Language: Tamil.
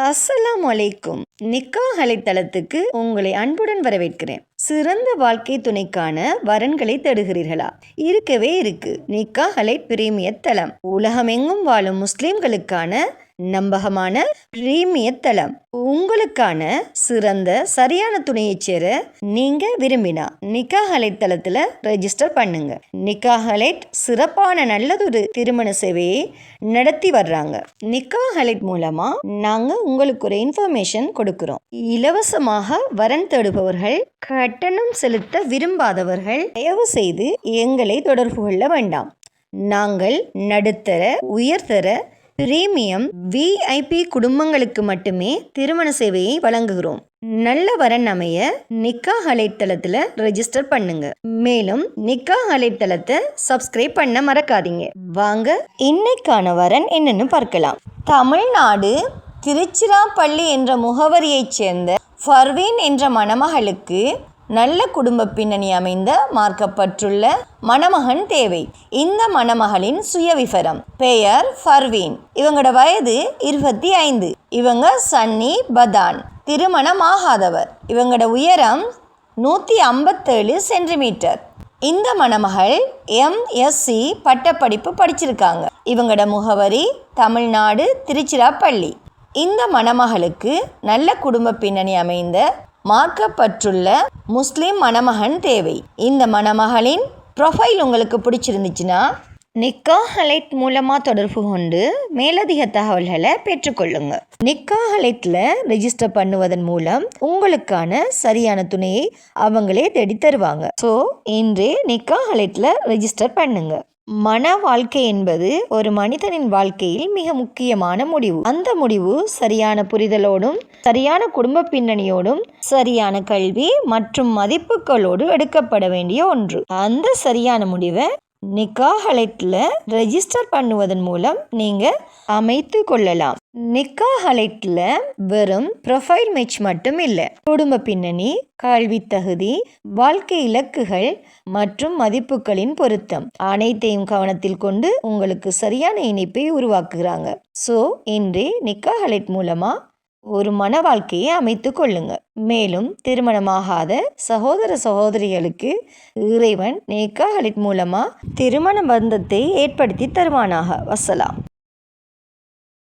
அஸ்ஸலாமு அலைக்கும். நிக்காஹ் அலைத்தளத்துக்கு உங்களை அன்புடன் வரவேற்கிறேன். சிறந்த வாழ்க்கை துணைக்கான வரன்களை தேடுகிறீர்களா? இருக்கவே இருக்கு நிக்காஹ் அலை பிரீமியர் தளம். உலகமெங்கும் வாழும் முஸ்லிம்களுக்கான நம்பகமான பிரீமியர் தளம். உங்களுக்கான சிறந்த சரியான துணையை சேர நீங்க விரும்பினா நிக்காஹ் அலைட் தளத்துல ரெஜிஸ்டர் பண்ணுங்க. நிக்காஹ் அலைட் சிறப்பான நல்லதொரு திருமண சேவையை நடத்தி வர்றாங்க. நிக்காஹ் அலைட் மூலமா நாங்க உங்களுக்கு ஒரு இன்ஃபர்மேஷன் கொடுக்கிறோம். இலவசமாக வரன் தேடுபவர்கள், கட்டணம் செலுத்த விரும்பாதவர்கள் தயவு செய்து எங்களை தொடர்பு கொள்ள வேண்டாம். நாங்கள் நடுத்தர, உயர்தர, பிரீமியம், விஐபி குடும்பங்களுக்கு மட்டுமே திருமண சேவையை வழங்குகிறோம். நல்ல வரன் அமைய நிக்காஹ் அலைட் தளத்துல ரெஜிஸ்டர் பண்ணுங்க. மேலும் நிக்காஹ் அலைட் தளத்தை சப்ஸ்கிரைப் பண்ண மறக்காதீங்க. வாங்க இன்னைக்கான வரன் என்னன்னு பார்க்கலாம். தமிழ்நாடு திருச்சிராப்பள்ளி என்ற முகவரியைச் சேர்ந்த ஃபர்வீன் என்ற மணமகளுக்கு நல்ல குடும்ப பின்னணி அமைந்த மார்க்கப்பட்டுள்ள மணமகன் தேவை. இந்த மணமகளின் சுயவிவரம்: பெயர் ஃபர்வீன், இவங்களோட வயது 25, இவங்க சன்னி பதான், திருமணம் ஆகாதவர், இவங்களோட உயரம் 157 சென்டிமீட்டர். இந்த மணமகள் MSc பட்டப்படிப்பு படிச்சிருக்காங்க. இவங்களோட முகவரி தமிழ்நாடு திருச்சிராப்பள்ளி. இந்த மணமகளுக்கு நல்ல குடும்ப பின்னணி அமைந்த மார்க்கப்பட்டுள்ள முஸ்லிம் மணமகன் தேவை. இந்த மணமகளின் ப்ரொஃபைல் உங்களுக்கு பிடிச்சிருந்துச்சுன்னா நிக்காஹ் அலைட் மூலமாக தொடர்பு கொண்டு மேலதிக தகவல்களை பெற்றுக்கொள்ளுங்க. நிக்காஹ் அலைட்டில் ரெஜிஸ்டர் பண்ணுவதன் மூலம் உங்களுக்கான சரியான துணையை அவங்களே தேடி தருவாங்க. ஸோ இன்று நிக்காஹ் அலைட்டில் ரெஜிஸ்டர் பண்ணுங்க. மன வாழ்க்கை என்பது ஒரு மனிதனின் வாழ்க்கையில் மிக முக்கியமான முடிவு. அந்த முடிவு சரியான புரிதலோடும், சரியான குடும்ப பின்னணியோடும், சரியான கல்வி மற்றும் மதிப்புகளோடு எடுக்கப்பட வேண்டிய ஒன்று. அந்த சரியான முடிவை நிக்காஹ் அலைட்ல ரெஜிஸ்டர் பண்ணுவதன் மூலம் நீங்க அமைத்து கொள்ளலாம். நிக்காஹ் அலைட்ல வெறும் ப்ரொஃபைல் மேட்ச் மட்டும் இல்லை, குடும்ப பின்னணி, கல்வி தகுதி, வாழ்க்கை இலக்குகள் மற்றும் மதிப்புகளின் பொருத்தம் அனைத்தையும் கவனத்தில் கொண்டு உங்களுக்கு சரியான இணைப்பை உருவாக்குகிறாங்க. ஸோ இன்று நிக்காஹ் அலைட் மூலமா ஒரு மன வாழ்க்கையை அமைத்து கொள்ளுங்க. மேலும் திருமணமாகாத சகோதர சகோதரிகளுக்கு இறைவன் நிக்காஹ் அலைட் மூலமா திருமண பந்தத்தை ஏற்படுத்தி தருவானாக. வஸ்ஸலாம்.